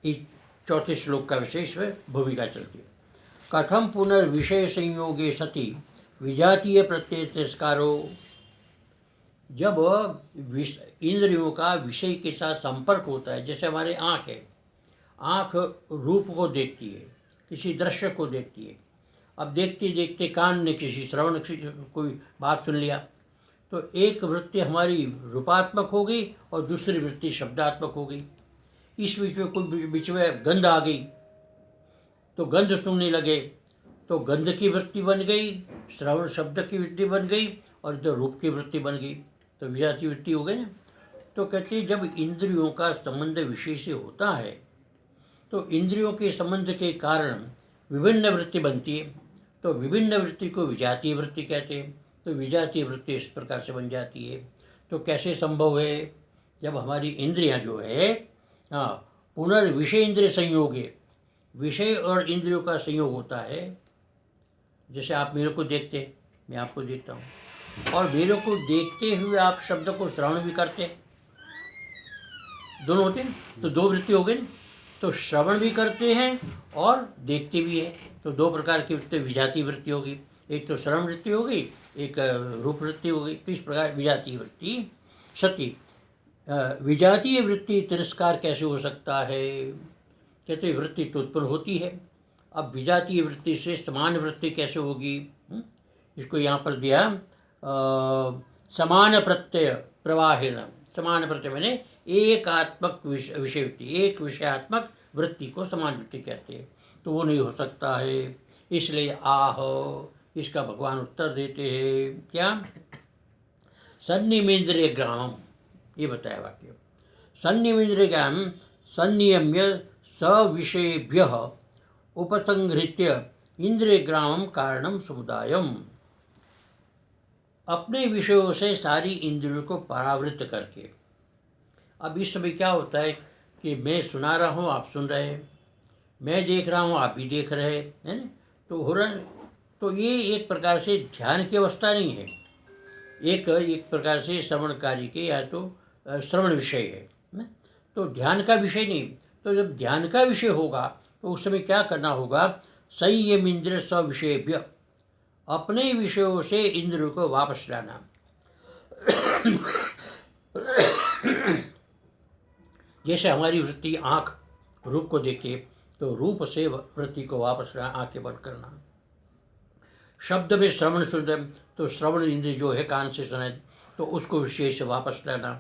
इस चौथे श्लोक का विशेष भूमिका चलती है। कथम पुनर्विषय संयोगे सति विजातीय प्रत्यय तिरस्कारो। जब इंद्रियों का विषय के साथ संपर्क होता है, जैसे हमारे आँख है, आँख रूप को देखती है, किसी दृश्य को देखती है। अब देखते देखते कान ने किसी श्रवण कोई बात सुन लिया, तो एक वृत्ति हमारी रूपात्मक हो गई और दूसरी वृत्ति शब्दात्मक हो गई। इस बीच में कोई बीच में गंध आ गई तो गंध सुनने लगे, तो गंध की वृत्ति बन गई, श्रवण शब्द की वृत्ति बन गई और जो रूप की वृत्ति बन गई, तो विजातीय वृत्ति हो गई ना। तो कहते हैं जब इंद्रियों का संबंध विषय से होता है तो इंद्रियों के संबंध के कारण विभिन्न वृत्ति बनती है, तो विभिन्न वृत्ति को विजातीय वृत्ति कहते हैं। तो विजातीय वृत्ति इस प्रकार से बन जाती है। तो कैसे संभव है? जब हमारी इंद्रियां जो है पुनर्विषय इंद्रिय संयोग है, विषय और इंद्रियों का संयोग होता है। जैसे आप मेरे को देखते हैं, मैं आपको देखता हूँ, और मेरे को देखते हुए आप शब्द को श्रवण भी करते हैं, दोनों होते हैं, तो दो वृत्ति हो गई। तो श्रवण भी करते हैं और देखते भी हैं, तो दो प्रकार की वृत्ति विजातीय वृत्ति होगी। एक तो श्रवण वृत्ति हो गई, एक रूप वृत्ति हो गई। तो इस प्रकार विजातीय वृत्ति सती। विजातीय वृत्ति तिरस्कार कैसे हो सकता है? कहते वृत्ति तो उत्पन्न होती है, अब विजातीय वृत्ति से समान वृत्ति कैसे होगी? इसको यहाँ पर दिया समान प्रत्यय प्रवाहेण। समान प्रत्यय मैंने एकात्मक विषय वृत्ति, एक विषयात्मक वृत्ति को समान वृत्ति कहते हैं, तो वो नहीं हो सकता है। इसलिए आह, इसका भगवान उत्तर देते हैं क्या? सन्निमेन्द्रिय ग्रामम, ये बताया वाक्य। सन्निमेन्द्रिय ग्राम संनियम्य सविषयेभ्यः उपसंहृत्य इंद्रिय ग्रामम कारणम समुदायम। अपने विषयों से सारी इंद्रियों को परावृत्त करके। अब इस समय क्या होता है कि मैं सुना रहा हूँ, आप सुन रहे हैं, मैं देख रहा हूँ, आप भी देख रहे हैं ना, तो हो रहा है। तो ये एक प्रकार से ध्यान की अवस्था नहीं है, एक प्रकार से श्रवण कार्य के या तो श्रवण विषय है ना? तो ध्यान का विषय नहीं। तो जब ध्यान का विषय होगा तो उस समय क्या करना होगा? संयम इंद्रिय स्विषयेभ्य, अपने विषयों से इंद्रियों को वापस लाना। जैसे हमारी वृत्ति आँख रूप को देखे, तो रूप से वृत्ति को वापस लाना, आँखें बंद करना। शब्द में श्रवण सुन रहे तो श्रवण इंद्रिय जो है कान से सुनाई, तो उसको विषय से वापस लाना।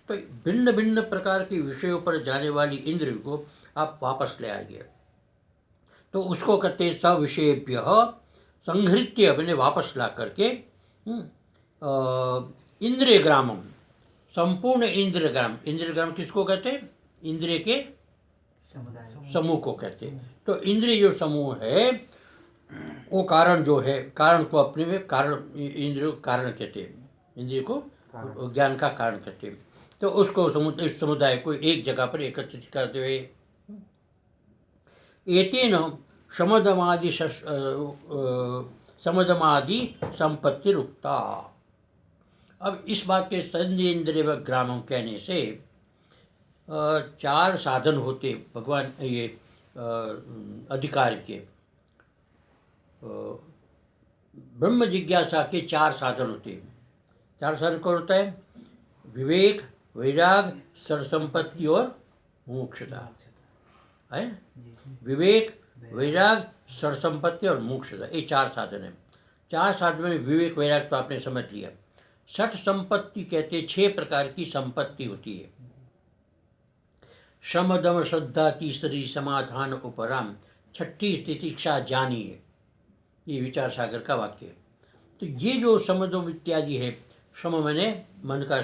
तो भिन्न भिन्न प्रकार के विषयों पर जाने वाली इंद्रियों को आप वापस ले आएंगे, तो उसको कहते सविषयेभ्य संहृत्य, मैंने वापस ला करके इंद्रिय ग्रामम, संपूर्ण इंद्रिय ग्राम। इंद्रिय ग्राम किसको कहते हैं? इंद्रिय के समूह को कहते हैं। तो इंद्रिय जो समूह है वो कारण जो है, कारण को अपने में कारण, इंद्रिय कारण कहते हैं, इंद्रिय को ज्ञान का कारण कहते हैं। तो उसको इस समुदाय को एक जगह पर एकत्रित करते हुए एतेन समदमादि संपत्ति रुकता। अब इस बात के संयेन्द्रिय ग्रामम कहने से चार साधन होते भगवान ये अधिकार के, ब्रह्म जिज्ञासा के चार साधन होते हैं। चार साधन कौन होता है? विवेक, वैराग, सर्वसंपत्ति और मोक्षता है ना? विवेक, वैराग, सर्वसंपत्ति और मोक्षता, ये चार साधन है। चार साधन में विवेक वैराग तो आपने समझ लिया। षट संपत्ति कहते 6 प्रकार की संपत्ति होती है। शम दम श्रद्धा तीसरी समाधान उपराम, छठी तितिक्षा जानिए, ये विचार सागर का वाक्य है। तो ये जो समदम इत्यादि है, शम मैंने मन का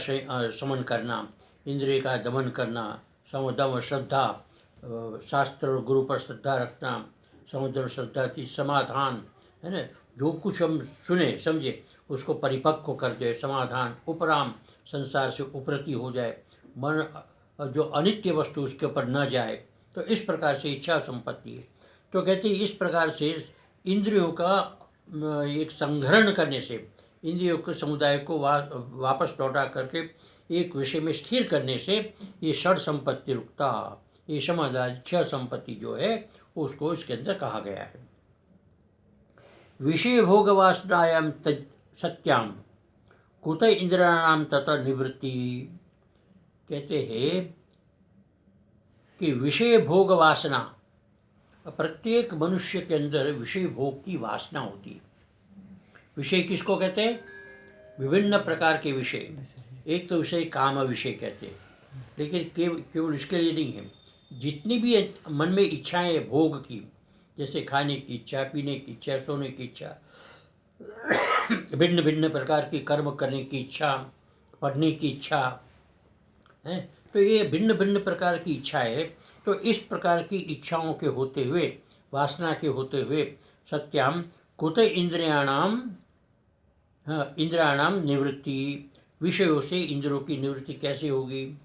समन करना, इंद्रिय का दमन करना, समदम श्रद्धा शास्त्र और गुरु पर श्रद्धा रखना, समदम श्रद्धा की समाधान है ना, जो कुछ हम सुने समझे उसको परिपक्व कर दे, समाधान उपराम, संसार से उपरति हो जाए, मन जो अनित्य वस्तु उसके ऊपर न जाए। तो इस प्रकार से इच्छा संपत्ति है। तो कहते हैं इस प्रकार से इंद्रियों का एक संग्रहण करने से, इंद्रियों के समुदाय को वापस लौटा करके एक विषय में स्थिर करने से ये षड संपत्ति रुकता, ये समझदार 6 संपत्ति जो है उसको इसके अंदर कहा गया है। विषय भोग वासनायाम सत्याम कुत इंद्रियाणाम तथा निवृत्ति। कहते हैं कि विषय भोग वासना, प्रत्येक मनुष्य के अंदर विषय भोग की वासना होती है। विषय किसको कहते हैं? विभिन्न प्रकार के विषय। एक तो विषय काम विषय कहते हैं, लेकिन केवल इसके लिए नहीं है। जितनी भी मन में इच्छाएं हैं भोग की, जैसे खाने की इच्छा, पीने की इच्छा, सोने की इच्छा, भिन्न भिन्न प्रकार की कर्म करने की इच्छा, पढ़ने की इच्छा है, तो ये भिन्न भिन्न प्रकार की इच्छाएं है। तो इस प्रकार की इच्छाओं के होते हुए, वासना के होते हुए, सत्याम कुत इंद्रियाणाम निवृत्ति, विषयों से इंद्रियों की निवृत्ति कैसे होगी?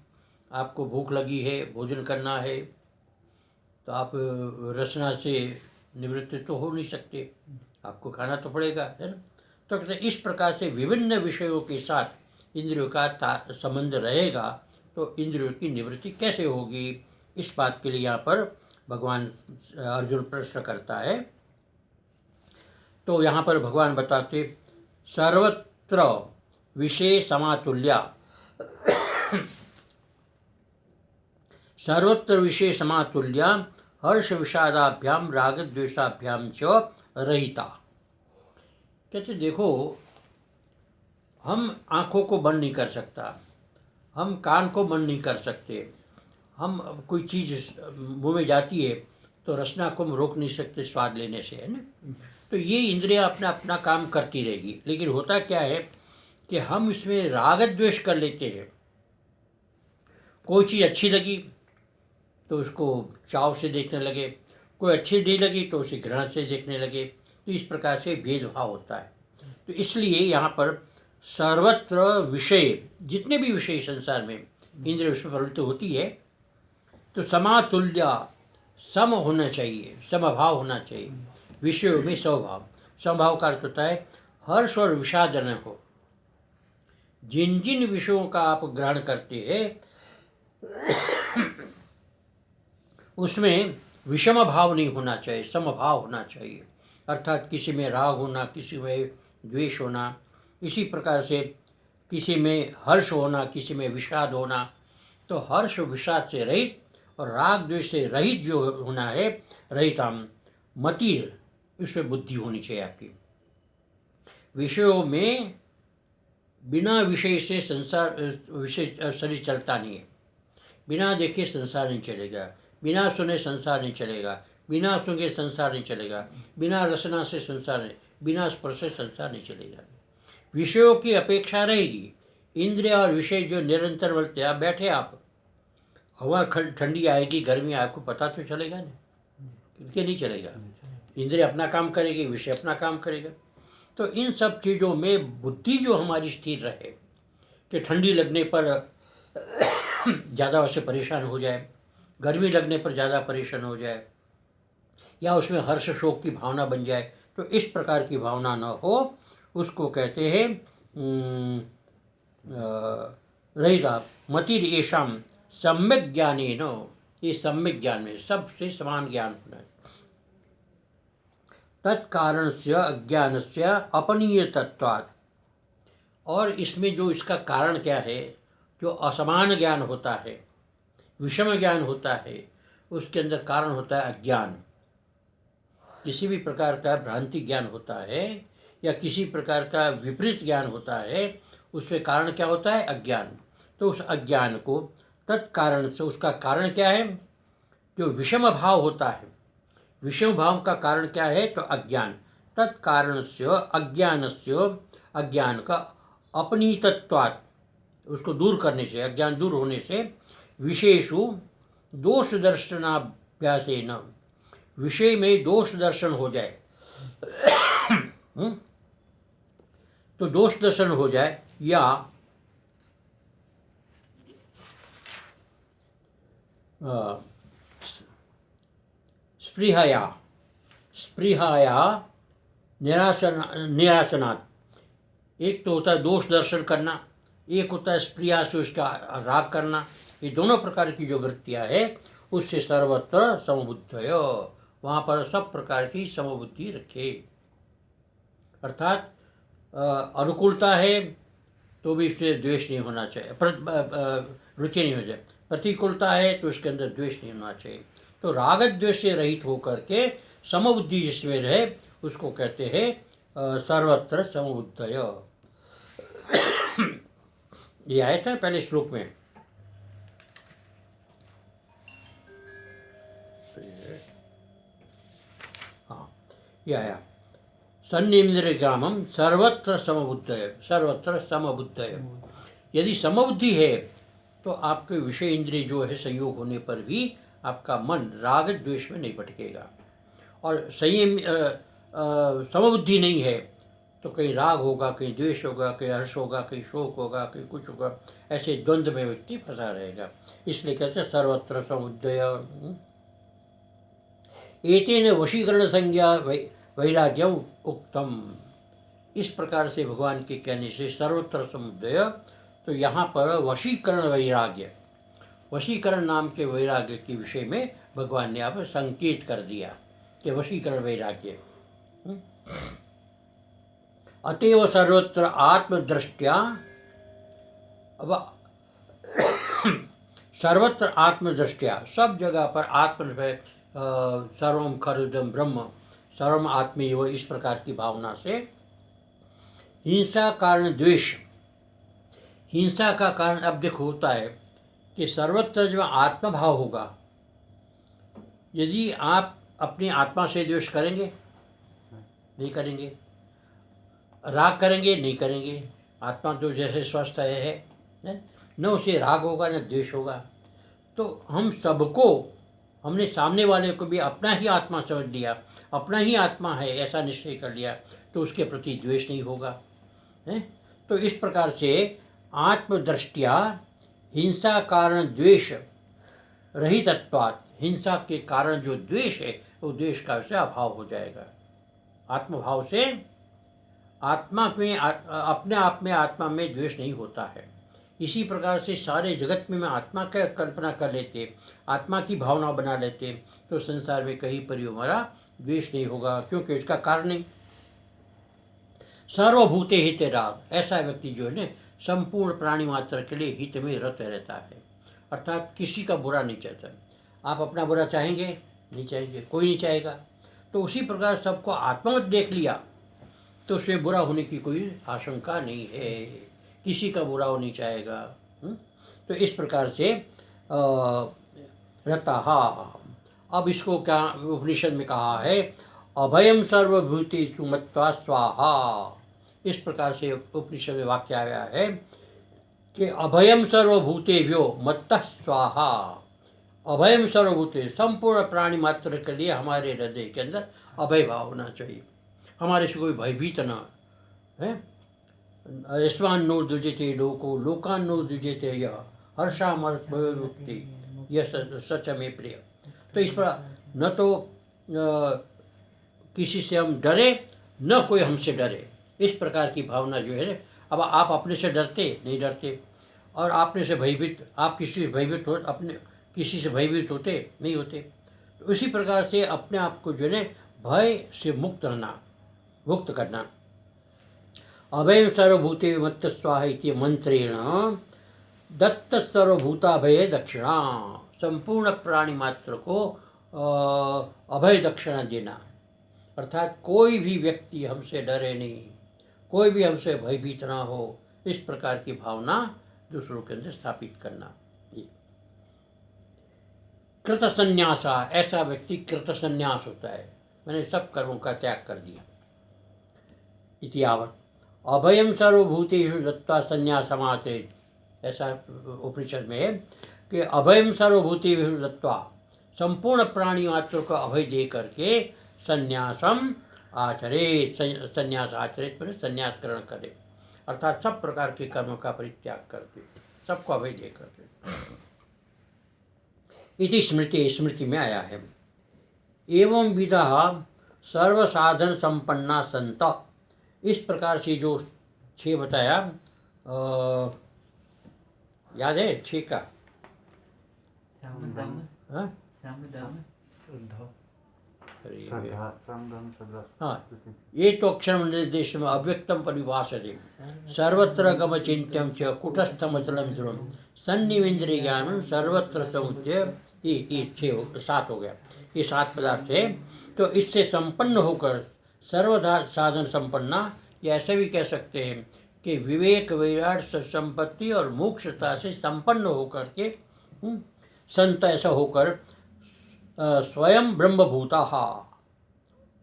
आपको भूख लगी है, भोजन करना है, तो आप रसना से निवृत्त तो हो नहीं सकते, आपको खाना तो पड़ेगा, है ना। तो इस प्रकार से विभिन्न विषयों के साथ इंद्रियों का संबंध रहेगा, तो इंद्रियों की निवृत्ति कैसे होगी? इस बात के लिए यहाँ पर भगवान अर्जुन प्रश्न करता है। तो यहाँ पर भगवान बताते सर्वत्र विषय समातुल्या, सर्वत्र विषय समातुल्या हर्ष विषादाभ्याम राग द्वेषाभ्याम च रहिता। कहते देखो, हम आँखों को बंद नहीं कर सकता, हम कान को बंद नहीं कर सकते, हम कोई चीज़ मुँह में जाती है तो रसना को हम रोक नहीं सकते स्वाद लेने से, है ना। तो ये इंद्रियां अपना अपना काम करती रहेगी, लेकिन होता क्या है कि हम इसमें राग द्वेष कर लेते हैं। कोई चीज़ अच्छी लगी तो उसको चाव से देखने लगे, कोई अच्छी नहीं लगी तो उसे घृणा से देखने लगे। तो इस प्रकार से भेदभाव होता है। तो इसलिए यहाँ पर सर्वत्र विषय, जितने भी विषय संसार में इंद्रिय उसमें प्रवृत्ति होती है, तो समातुल्य, सम होना चाहिए, समभाव होना चाहिए। विषयों में स्वभाव, समभाव का अर्थ होता है हर्ष और विषाद न हो। जिन जिन विषयों का आप ग्रहण करते हैं उसमें विषम भाव नहीं होना चाहिए, समभाव होना चाहिए। अर्थात किसी में राग होना, किसी में द्वेष होना, इसी प्रकार से किसी में हर्ष होना, किसी में विषाद होना। तो हर्ष विषाद से रहित और राग द्वेष से रहित जो होना है, रहिताम मति, उसमें बुद्धि होनी चाहिए आपकी। विषयों में बिना विषय से संसार, विषय शरीर चलता नहीं है। बिना देखे संसार नहीं चलेगा, बिना सुने संसार नहीं चलेगा, बिना सूंघे संसार नहीं चलेगा, बिना रसना से संसार नहीं, बिना स्पर्श से संसार नहीं चलेगा। विषयों की अपेक्षा रहेगी। इंद्रिय और विषय जो निरंतर बोलते, आप बैठे, आप हवा ठंडी आएगी, गर्मी आपको पता तो चलेगा नहीं, कि नहीं चलेगा। इंद्रिय अपना काम करेगी, विषय अपना काम करेगा। तो इन सब चीज़ों में बुद्धि जो हमारी स्थिर रहे, कि ठंडी लगने पर ज़्यादा उससे परेशान हो जाए, गर्मी लगने पर ज़्यादा परेशान हो जाए, या उसमें हर्ष शोक की भावना बन जाए, तो इस प्रकार की भावना न हो, उसको कहते हैं रहिता मतिर येषाम सम्यक ज्ञानेन। ये सम्यक ज्ञान में सबसे समान ज्ञान होना है। तत्कारण से अज्ञान से अपनीय तत्वात्, और इसमें जो इसका कारण क्या है, जो असमान ज्ञान होता है, विषम ज्ञान होता है, उसके अंदर कारण होता है अज्ञान। किसी भी प्रकार का भ्रांति ज्ञान होता है या किसी प्रकार का विपरीत ज्ञान होता है, उसमें कारण क्या होता है? अज्ञान। तो उस अज्ञान को तत्कारण से, उसका कारण क्या है? जो विषम भाव होता है, विषम भाव का कारण क्या है? तो अज्ञान। तत्कारण से अज्ञान से, अज्ञान का अपनीतत्वात्, उसको दूर करने से, अज्ञान दूर होने से, विषयेषु दोष दर्शनाभ्यासेन, विषय में दोष दर्शन हो जाए तो दोष दर्शन हो जाए, या स्पृहाया निरासनात्। एक तो होता है दोष दर्शन करना, एक होता है स्प्रिया से उसका राग करना। ये दोनों प्रकार की जो वृत्तियाँ है उससे सर्वत्र समबुद्धय, वहाँ पर सब प्रकार की समबुद्धि रखे। अर्थात अनुकूलता है तो भी इससे द्वेष नहीं होना चाहिए, रुचि नहीं हो जाए। प्रतिकूलता है तो इसके अंदर द्वेष नहीं होना चाहिए। तो राग द्वेष से रहित होकर के समबुद्धि जिसमें रहे उसको कहते हैं सर्वत्र समबुद्धय। ये आया था पहले श्लोक में। हाँ, ये आया सन्निन्द्रियग्रामम सर्वत्र समबुद्धय, सर्वत्र समबुद्धय। यदि समबुद्धि है तो आपके विषय इंद्रिय जो है संयोग होने पर भी आपका मन राग द्वेष में नहीं भटकेगा। और संयम समबुद्धि नहीं है तो कहीं राग होगा, कहीं द्वेष होगा, कहीं हर्ष होगा, कहीं शोक होगा, कहीं कुछ होगा, ऐसे द्वंद्व में व्यक्ति फंसा रहेगा। इसलिए कहते हैं सर्वत्र समबुद्धय। एतेन वशीकरण संज्ञा वैराग्यम उक्तम। इस प्रकार से भगवान के कहने से सर्वत्र समुदय, तो यहाँ पर वशीकरण वैराग्य, वशीकरण नाम के वैराग्य के विषय में भगवान ने आप संकेत कर दिया कि वशीकरण वैराग्य। अतएव सर्वत्र आत्मदृष्टिया, अब सर्वत्र आत्मदृष्टिया, सब जगह पर आत्म सर्वम खरुदम ब्रह्म सर्वम आत्मेव, इस प्रकार की भावना से हिंसा कारण द्वेष, हिंसा का कारण अब देखो होता है कि सर्वत्र जो आत्मभाव होगा, यदि आप अपनी आत्मा से द्वेष करेंगे नहीं करेंगे, राग करेंगे नहीं करेंगे, आत्मा तो जैसे स्वस्थ है न उसे राग होगा न द्वेष होगा। तो हम सबको, हमने सामने वाले को भी अपना ही आत्मा समझ लिया, अपना ही आत्मा है ऐसा निश्चय कर लिया, तो उसके प्रति द्वेष नहीं होगा है। तो इस प्रकार से आत्मदृष्टिया हिंसा कारण द्वेष रहितत्वात्, हिंसा के कारण जो द्वेष है वो द्वेष का से अभाव हो जाएगा। आत्मभाव से आत्मा में अपने आप में आत्मा में द्वेष नहीं होता है। इसी प्रकार से सारे जगत में आत्मा का कल्पना कर लेते, आत्मा की भावना बना लेते, तो संसार में कहीं पर हमारा द्वेष नहीं होगा, क्योंकि इसका कारण नहीं। सर्वभूते हित राग, ऐसा व्यक्ति जो है ना संपूर्ण प्राणी मात्र के लिए हित में रत रहता है, अर्थात किसी का बुरा नहीं चाहता। आप अपना बुरा चाहेंगे नहीं चाहेंगे, कोई नहीं चाहेगा। तो उसी प्रकार सबको आत्मा देख लिया तो उसमें बुरा होने की कोई आशंका नहीं है, किसी का बुरा हो नहीं चाहेगा। तो इस प्रकार से रतहा। अब इसको क्या उपनिषद में कहा है, अभयम सर्वभूति मत्वा स्वाहा। इस प्रकार से उपनिषद में वाक्य आया है कि अभयम सर्वभूतेभ्यो मत्तः स्वाहा। अभयम सर्वभूते, संपूर्ण प्राणी मात्र के लिए हमारे हृदय के अंदर अभय भाव होना चाहिए, हमारे से कोई भयभीत न है। यस्वान् नो द्विजते लोको लोकान् नो द्विजते यः हर्षामर्षभयोर्मुक्ति यह सच में प्रिय। तो इस पर न तो किसी से हम डरे न कोई हमसे डरे, इस प्रकार की भावना जो है। अब आप अपने से डरते नहीं डरते, और आपने से भयभीत, आप किसी से भयभीत हो, अपने किसी से भयभीत होते नहीं होते। तो उसी प्रकार से अपने आप को जो है भय से मुक्त रहना, मुक्त करना। अभयं सर्वभूते मत्त स्वाहा इति मंत्रेण दत्त सर्वभूताभय दक्षिणा। संपूर्ण प्राणी मात्र को अभय दक्षिणा देना, अर्थात कोई भी व्यक्ति हमसे डरे नहीं, कोई भी हमसे भयभीत ना हो, इस प्रकार की भावना दूसरों के अंदर स्थापित करना। कृत संन्यासा, ऐसा व्यक्ति कृत संन्यास होता है, मैंने सब कर्मों का त्याग कर दिया। इतियावत अभयम सर्वभूतेषु दत्त्वा संन्यासमाचरेत्, ऐसा उपनिषद में है कि अभयम सर्वभूतेषु दत्त्वा, संपूर्ण प्राणी मात्र को अभय दे करके संन्यासम आचरेत्, संन्यास आचरेत् मैंने संन्यास ग्रहण करे, अर्थात सब प्रकार के कर्म का परित्याग करके सबको अभय दे करके। इति स्मृति, स्मृति में आया है। एवं विधा सर्वसाधन संपन्ना संत, इस प्रकार से जो 6 बताया, याद है 6 का? हाँ हाँ, ये तो अक्षरम निर्देशम अव्यक्तम परिभाषते सर्वत्र गमचिन्त्यं च कुटस्थमचलं ध्रुवं सन्निवेन्द्रिय ज्ञानं सर्वत्र समुच्चय। ये 7 हो गया। ये 7 पदार्थ है। तो इससे संपन्न होकर सर्वदा साधन संपन्ना, या ऐसे भी कह सकते हैं कि विवेक विराट संपत्ति और मोक्षता से संपन्न होकर के संत ऐसा होकर स्वयं ब्रह्मभूता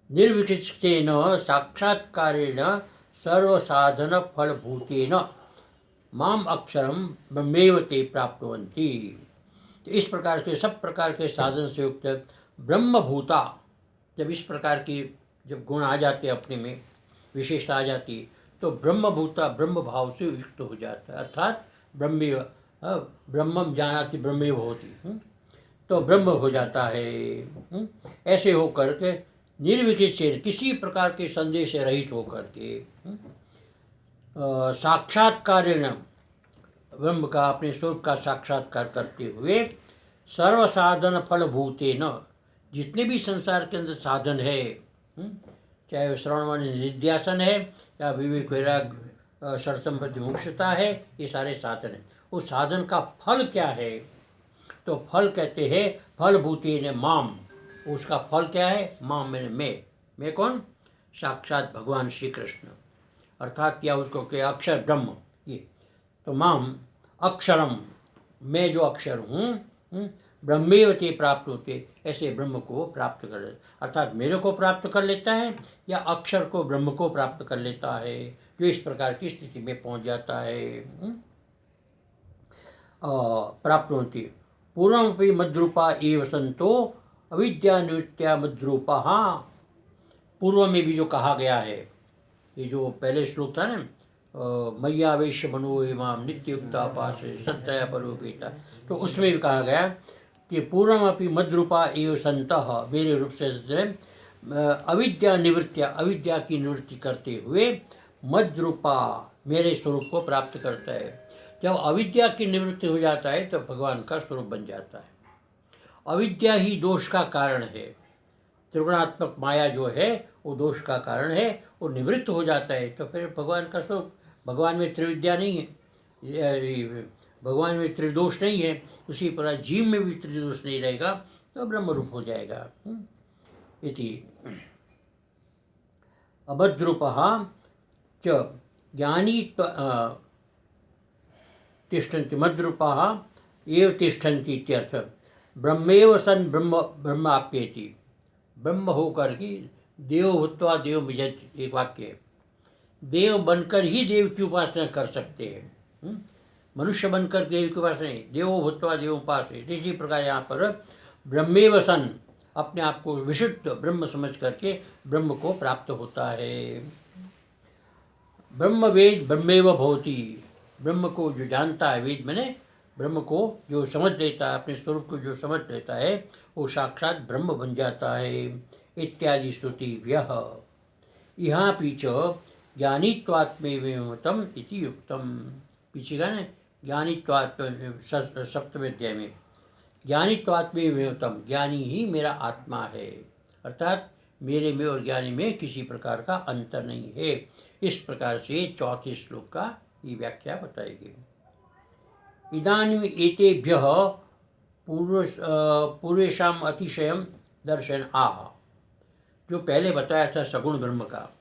निर्विचित्तेन साक्षात्कारेण सर्वसाधन फलभूतेन माम अक्षरम ब्रह्मेव ते प्राप्नुवन्ति। तो इस प्रकार के सब प्रकार के साधन से युक्त ब्रह्मभूता, जब इस प्रकार की जब गुण आ जाते अपने में, विशेषता आ जाती, तो ब्रह्मभूता ब्रह्म भाव से युक्त हो जाता है, अर्थात ब्रह्मेव ब्रह्मम जानाति ब्रह्मेव होती, तो ब्रह्म हो जाता है। ऐसे होकर के निर्विचित से, किसी प्रकार के संदेह से रहित होकर के साक्षात्कारेण ब्रह्म का, अपने स्वरूप का साक्षात्कार करते हुए सर्व साधन फलभूतेन, जितने भी संसार के अंदर साधन है, चाहे वो श्रवण निध्यासन है या विवेक वैराग सर्वसंपत्ति मोक्षता है, ये सारे साधन हैं। उस साधन का फल क्या है? तो फल कहते हैं फलभूतेन माम। उसका फल क्या है? माम में। मैं कौन? साक्षात भगवान श्री कृष्ण, अर्थात क्या उसको क्या? अक्षर ब्रह्म। ये तो माम अक्षरम, मैं जो अक्षर हूँ, ब्रह्मेव ते प्राप्त होते, ऐसे ब्रह्म को प्राप्त कर लेता, अर्थात मेरे को प्राप्त कर लेता है या अक्षर को, ब्रह्म को प्राप्त कर लेता है, जो इस प्रकार की स्थिति में पहुँच जाता है। प्राप्त होती पूर्वमपि मद्रूपा एव संतो अविद्या निवृत्त्या मद्रूपा। हाँ, पूर्व में भी जो कहा गया है, ये जो पहले श्लोक था ना, मय्यावेश्य मनो इमाम नित्ययुक्ता पास सत्या परोपेता, तो उसमें भी कहा गया कि पूर्वमपि मद्रूपा एव संतः, मेरे रूप से अविद्या निवृत्त्या, अविद्या की निवृत्ति करते हुए मद्रूपा, मेरे स्वरूप को प्राप्त करता है। जब अविद्या की निवृत्ति हो जाता है तो भगवान का स्वरूप बन जाता है। अविद्या ही दोष का कारण है, त्रिगुणात्मक माया जो है वो दोष का कारण है, वो निवृत्त हो जाता है तो फिर भगवान का स्वरूप, भगवान में त्रिविद्या नहीं है, भगवान में त्रिदोष नहीं है, उसी प्रकार जीव में भी त्रिदोष नहीं रहेगा तो ब्रह्म रूप हो जाएगा। इति अभद्रूपः च ज्ञानी तिष्ठन्ति, मद्रूपाः एव तिष्ठन्ति इत्यर्थ। ब्रह्मेव सन ब्रह्म ब्रह्म आप्येति, ब्रह्म होकर की देव भूत्वा देव विजयति, एक वाक्य है। देव बनकर ही देव की उपासना कर सकते हैं, मनुष्य बनकर देव की उपासना नहीं, देवो भूत्वा देव उपास्य। इसी प्रकार यहाँ पर ब्रह्मेव सन, अपने आप को विशुद्ध ब्रह्म समझ करके ब्रह्म को प्राप्त होता है। ब्रह्म वेद ब्रह्मेव भवति, ब्रह्म को जो जानता है, वेद मैंने ब्रह्म को जो समझ लेता है, अपने स्वरूप को जो समझ लेता है, वो साक्षात ब्रह्म बन जाता है। इत्यादि श्रुतिभ्यः यहाँ पीछे ज्ञानित्वात्मैवतम इति युक्तम, पीछे का ना ज्ञानित्वात्म सप्तम अध्याय में, ज्ञानित्वात्मैवतम, ज्ञानी ही मेरा आत्मा है, अर्थात मेरे में और ज्ञानी में किसी प्रकार का अंतर नहीं है। इस प्रकार से चौथे श्लोक का ये व्याख्या बताएगी। इदानीम एतेभ्यः पूर्वेषाम अतिशयम दर्शन आह, जो पहले बताया था सगुण ब्रह्म का,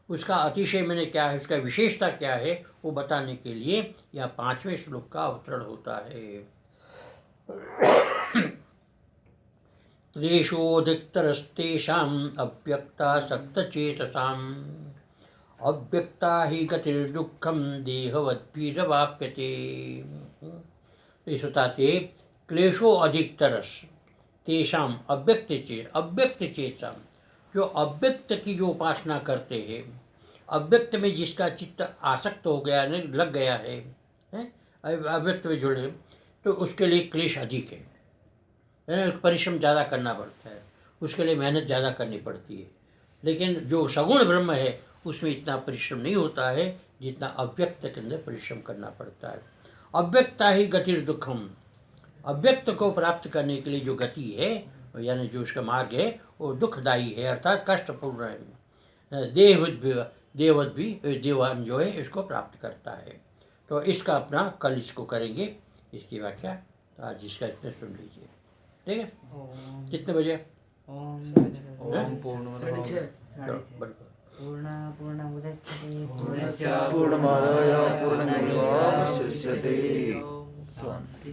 उसका अतिशय मैंने क्या है, उसका विशेषता क्या है, वो बताने के लिए यह 5वें श्लोक का अवतरण होता है। क्लेशोदिक्तरस्तेषाम् अव्यक्ता सक्तचेतसाम् अव्यक्ता ही गतिर्दुःखम देहवद्भिरवाप्यते। इस बताते क्लेशो अधिकतरस तेषाम अव्यक्त चेतसाम, जो अव्यक्त की जो उपासना करते हैं, अव्यक्त में जिसका चित्त आसक्त हो गया, लग गया है, अव्यक्त में जुड़े, तो उसके लिए क्लेश अधिक है, परिश्रम ज़्यादा करना पड़ता है, उसके लिए मेहनत ज़्यादा करनी पड़ती है। लेकिन जो सगुण ब्रह्म है उसमें इतना परिश्रम नहीं होता है जितना अव्यक्त के अंदर परिश्रम करना पड़ता है। अव्यक्ता ही गतिर दुखम, अव्यक्त को प्राप्त करने के लिए जो गति है, यानी जो उसका मार्ग है, वो दुखदायी है, अर्थात कष्टपूर्ण है। देवान जो है इसको प्राप्त करता है। तो इसका अपना कल इसको करेंगे, इसकी व्याख्या। तो आज इसका इतना सुन लीजिए, ठीक है। कितने बजे? ओम पूर्णमादाय पूर्णमेवावशिष्यते। शांति।